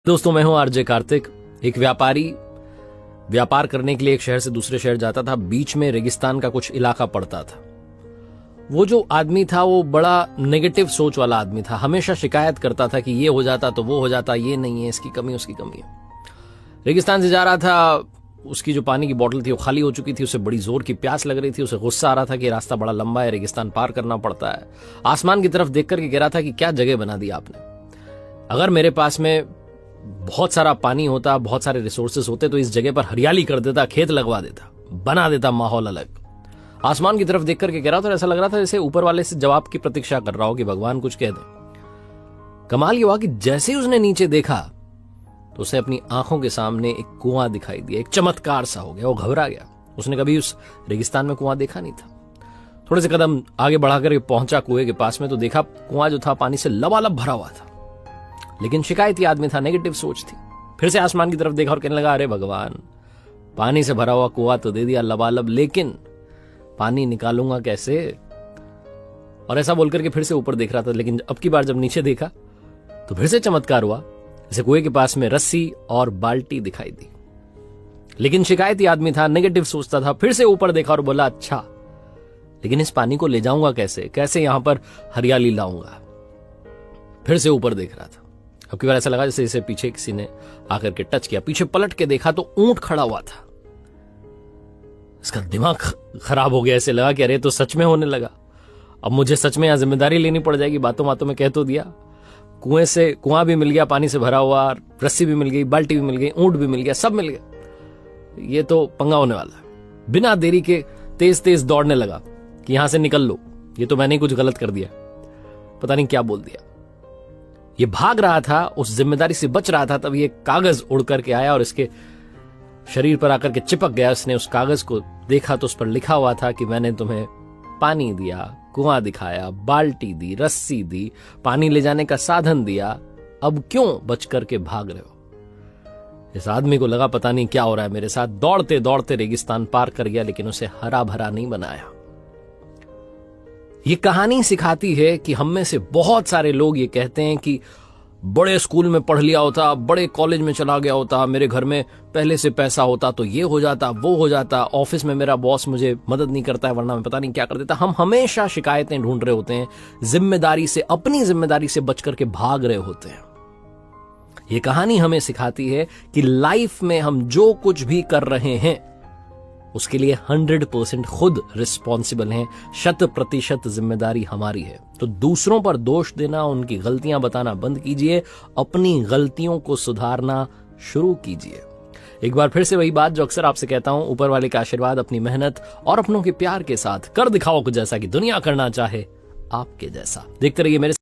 दोस्तों, मैं हूं आरजे कार्तिक। एक व्यापारी व्यापार करने के लिए एक शहर से दूसरे शहर जाता था। बीच में रेगिस्तान का कुछ इलाका पड़ता था। वो जो आदमी था वो बड़ा नेगेटिव सोच वाला आदमी था। हमेशा शिकायत करता था कि ये हो जाता तो वो हो जाता, ये नहीं है, इसकी कमी उसकी कमी है। रेगिस्तान से जा रहा था, उसकी जो पानी की बोतल थी वो खाली हो चुकी थी। उसे बड़ी जोर की प्यास लग रही थी। उसे गुस्सा आ रहा था कि रास्ता बड़ा लंबा है, रेगिस्तान पार करना पड़ता है। आसमान की तरफ देख करके कह रहा था कि क्या जगह बना दी आपने। अगर मेरे पास में बहुत सारा पानी होता, बहुत सारे रिसोर्सेस होते तो इस जगह पर हरियाली कर देता, खेत लगवा देता, बना देता माहौल अलग। आसमान की तरफ देख करके कह रहा था, ऐसा लग रहा था जैसे ऊपर वाले से जवाब की प्रतीक्षा कर रहा हो कि भगवान कुछ कह दे। कमाल ये हुआ कि जैसे ही उसने नीचे देखा तो उसे अपनी आंखों के सामने एक कुआं दिखाई दिया। एक चमत्कार सा हो गया। वो घबरा गया। उसने कभी उस रेगिस्तान में कुआं देखा नहीं था। थोड़े से कदम आगे बढ़ाकर पहुंचा कुएं के पास में तो देखा कुआं जो था पानी से लबालब भरा हुआ था। लेकिन शिकायती आदमी था, नेगेटिव सोच थी। फिर से आसमान की तरफ देखा और कहने लगा, अरे भगवान, पानी से भरा हुआ कुआं तो दे दिया लबालब, लेकिन पानी निकालूंगा कैसे? और ऐसा बोलकर के फिर से ऊपर देख रहा था। लेकिन अब की बार जब नीचे देखा तो फिर से चमत्कार हुआ। जैसे कुएं के पास में रस्सी और बाल्टी दिखाई दी। लेकिन शिकायती आदमी था, नेगेटिव सोचता था। फिर से ऊपर देखा और बोला, अच्छा, लेकिन इस पानी को ले जाऊंगा कैसे? कैसे यहां पर हरियाली लाऊंगा? फिर से ऊपर देख रहा था। अब की बार ऐसा लगा जैसे इसे पीछे किसी ने आकर के टच किया। पीछे पलट के देखा तो ऊंट खड़ा हुआ था। इसका दिमाग खराब हो गया। ऐसे लगा कि अरे तो सच में होने लगा। अब मुझे सच में यहां जिम्मेदारी लेनी पड़ जाएगी। बातों बातों में कह तो दिया। कुआं भी मिल गया पानी से भरा हुआ, रस्सी भी मिल गई, बाल्टी भी मिल गई, ऊंट भी मिल गया, सब मिल गया। ये तो पंगा होने वाला है। बिना देरी के तेज तेज दौड़ने लगा कि यहां से निकल लो, ये तो मैंने ही कुछ गलत कर दिया, पता नहीं क्या बोल दिया। ये भाग रहा था, उस जिम्मेदारी से बच रहा था। तब ये कागज उड़ करके आया और इसके शरीर पर आकर के चिपक गया। उसने उस कागज को देखा तो उस पर लिखा हुआ था कि मैंने तुम्हें पानी दिया, कुआं दिखाया, बाल्टी दी, रस्सी दी, पानी ले जाने का साधन दिया, अब क्यों बच करके भाग रहे हो? इस आदमी को लगा पता नहीं क्या हो रहा है मेरे साथ। दौड़ते दौड़ते रेगिस्तान पार कर गया, लेकिन उसे हरा भरा नहीं बनाया। ये कहानी सिखाती है कि हम में से बहुत सारे लोग ये कहते हैं कि बड़े स्कूल में पढ़ लिया होता, बड़े कॉलेज में चला गया होता, मेरे घर में पहले से पैसा होता तो ये हो जाता, वो हो जाता, ऑफिस में मेरा बॉस मुझे मदद नहीं करता है वरना मैं पता नहीं क्या कर देता। हम हमेशा शिकायतें ढूंढ रहे होते हैं, जिम्मेदारी से, अपनी जिम्मेदारी से बच करके भाग रहे होते हैं। ये कहानी हमें सिखाती है कि लाइफ में हम जो कुछ भी कर रहे हैं उसके लिए 100% खुद रिस्पॉन्सिबल हैं। 100% जिम्मेदारी हमारी है। तो दूसरों पर दोष देना, उनकी गलतियां बताना बंद कीजिए। अपनी गलतियों को सुधारना शुरू कीजिए। एक बार फिर से वही बात जो अक्सर आपसे कहता हूं, ऊपर वाले का आशीर्वाद, अपनी मेहनत और अपनों के प्यार के साथ कर दिखाओ कुछ जैसा कि दुनिया करना चाहे आपके जैसा। देखते रहिए मेरे